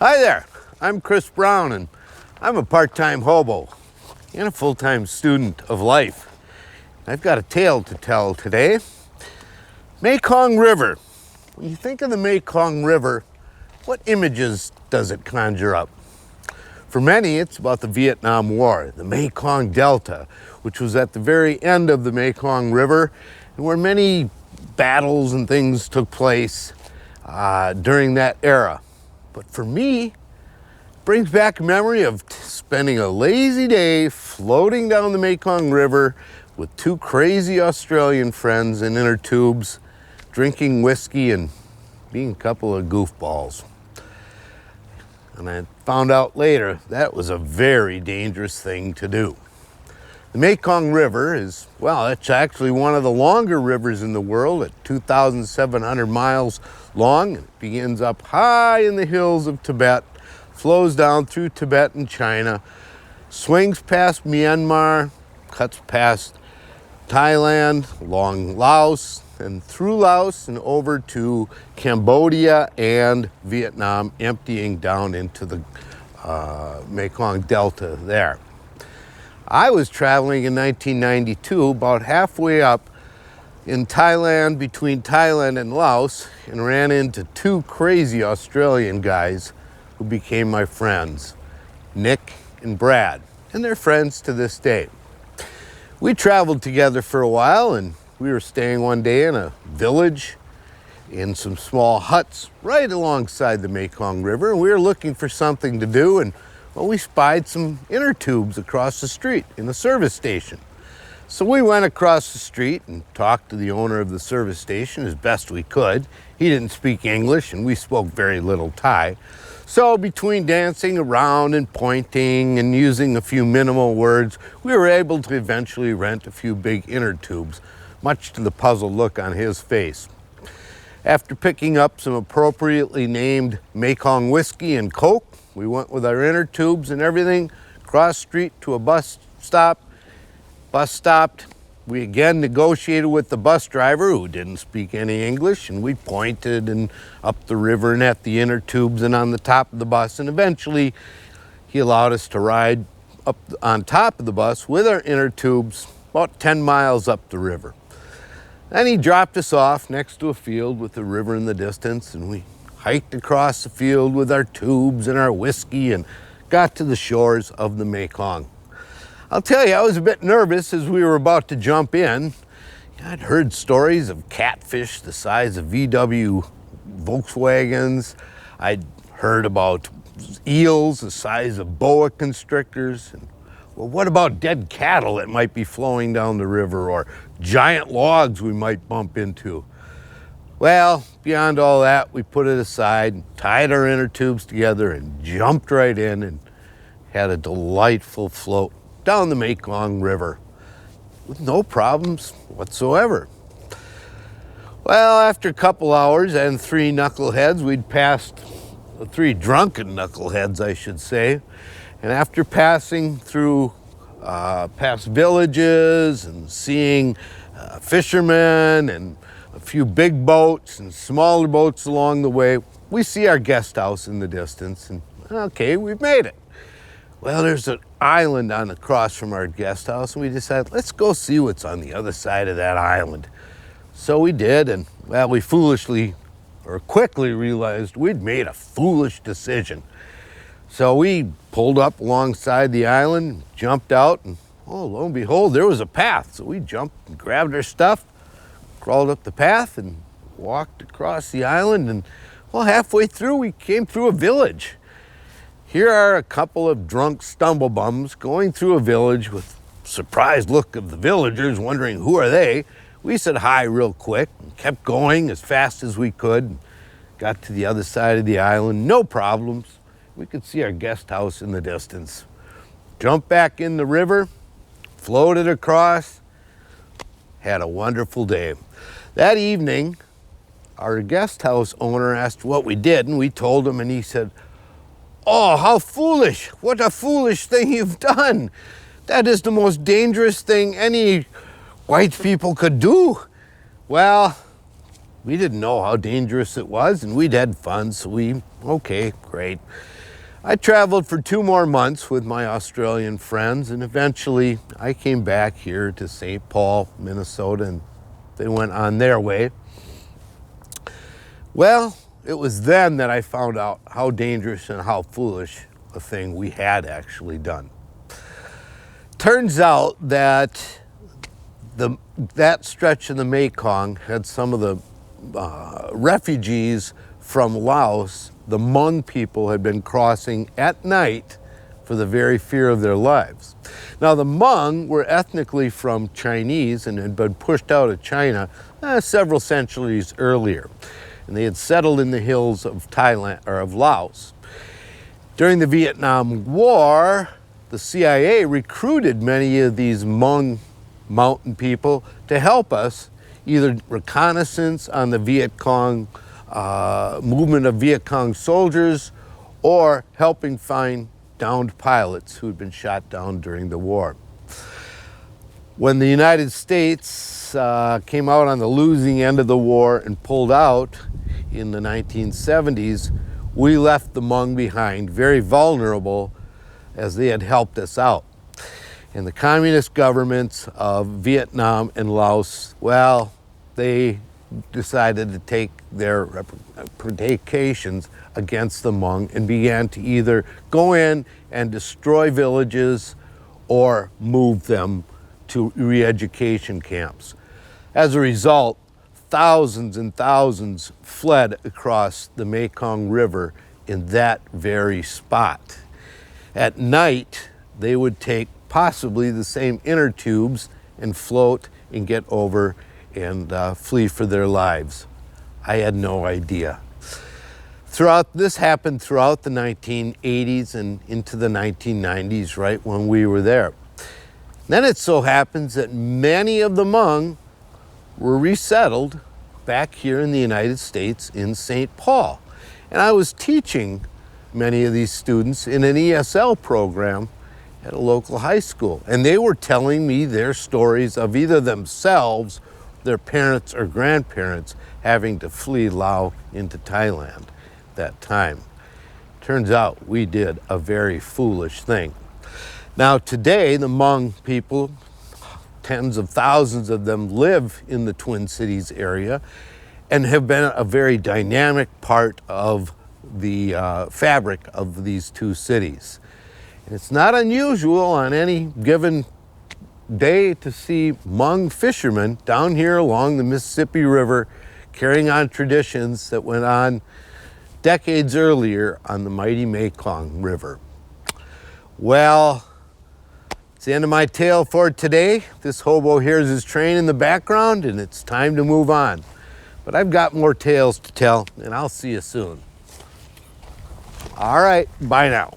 Hi there, I'm Chris Brown and I'm a part-time hobo and a full-time student of life. I've got a tale to tell today. Mekong River. When you think of the Mekong River, what images does it conjure up? For many, it's about the Vietnam War, the Mekong Delta, which was at the very end of the Mekong River, and where many battles and things took place during that era. But for me, it brings back a memory of spending a lazy day floating down the Mekong River with two crazy Australian friends in inner tubes, drinking whiskey and being a couple of goofballs. And I found out later that was a very dangerous thing to do. The Mekong River is, well, it's actually one of the longer rivers in the world at 2,700 miles long. It begins up high in the hills of Tibet, flows down through Tibet and China, swings past Myanmar, cuts past Thailand, along Laos, and through Laos and over to Cambodia and Vietnam, emptying down into the Mekong Delta there. I was traveling in 1992, about halfway up in Thailand, between Thailand and Laos, and ran into two crazy Australian guys who became my friends, Nick and Brad, and they're friends to this day. We traveled together for a while, and we were staying one day in a village in some small huts right alongside the Mekong River, and we were looking for something to do, and well, we spied some inner tubes across the street in the service station. So we went across the street and talked to the owner of the service station as best we could. He didn't speak English and we spoke very little Thai. So between dancing around and pointing and using a few minimal words, we were able to eventually rent a few big inner tubes, much to the puzzled look on his face. After picking up some appropriately named Mekong whiskey and Coke, we went with our inner tubes and everything, cross street to a bus stop. Bus stopped. We again negotiated with the bus driver who didn't speak any English, and we pointed and up the river and at the inner tubes and on the top of the bus, and eventually he allowed us to ride up on top of the bus with our inner tubes about 10 miles up the river. Then he dropped us off next to a field with the river in the distance, and we hiked across the field with our tubes and our whiskey and got to the shores of the Mekong. I'll tell you, I was a bit nervous as we were about to jump in. I'd heard stories of catfish the size of VW Volkswagens. I'd heard about eels the size of boa constrictors. And, well, what about dead cattle that might be flowing down the river, or giant logs we might bump into? Well, beyond all that, we put it aside, tied our inner tubes together, and jumped right in and had a delightful float down the Mekong River with no problems whatsoever. Well, after a couple hours and three knuckleheads, we'd passed, three drunken knuckleheads, I should say, and after passing through past villages and seeing fishermen and a few big boats and smaller boats along the way, we see our guest house in the distance, and okay, we've made it. Well, there's an island on across from our guest house, and we decided, let's go see what's on the other side of that island. So we did, and well, we quickly realized we'd made a foolish decision. So we pulled up alongside the island, jumped out, and oh, lo and behold, there was a path. So we jumped and grabbed our stuff, crawled up the path and walked across the island, and well, halfway through we came through a village. Here are a couple of drunk stumblebums going through a village with a surprised look of the villagers, wondering who are they. We said hi real quick and kept going as fast as we could. Got to the other side of the island, no problems. We could see our guest house in the distance. Jumped back in the river, floated across, had a wonderful day. That evening, our guest house owner asked what we did, and we told him, and he said, "Oh, how foolish! What a foolish thing you've done! That is the most dangerous thing any white people could do." Well, We didn't know how dangerous it was, and we'd had fun, so okay, great. I traveled for 2 more months with my Australian friends, and eventually I came back here to St. Paul, Minnesota, and they went on their way. Well, it was then that I found out how dangerous and how foolish a thing we had actually done. Turns out that that stretch of the Mekong had some of the refugees from Laos. The Hmong people had been crossing at night for the very fear of their lives. Now, the Hmong were ethnically from Chinese and had been pushed out of China several centuries earlier, and they had settled in the hills of Thailand or of Laos. During the Vietnam War, the CIA recruited many of these Hmong mountain people to help us, either reconnaissance on the Viet Cong movement of Viet Cong soldiers, or helping find downed pilots who had been shot down during the war. When the United States came out on the losing end of the war and pulled out in the 1970s, we left the Hmong behind, very vulnerable, as they had helped us out. And the communist governments of Vietnam and Laos, well, they decided to take their representations against the Hmong and began to either go in and destroy villages or move them to re-education camps. As a result, thousands and thousands fled across the Mekong River in that very spot. At night, they would take possibly the same inner tubes and float and get over and flee for their lives. I had no idea. This happened throughout the 1980s and into the 1990s, right when we were there. Then it so happens that many of the Hmong were resettled back here in the United States in St. Paul. And I was teaching many of these students in an ESL program at a local high school. And they were telling me their stories of either themselves, their parents or grandparents having to flee Laos into Thailand that time. Turns out we did a very foolish thing. Now today, the Hmong people, tens of thousands of them, live in the Twin Cities area and have been a very dynamic part of the fabric of these two cities. And it's not unusual on any given day to see Hmong fishermen down here along the Mississippi River carrying on traditions that went on decades earlier on the mighty Mekong River. Well, it's the end of my tale for today. This hobo hears his train in the background and it's time to move on. But I've got more tales to tell and I'll see you soon. All right, bye now.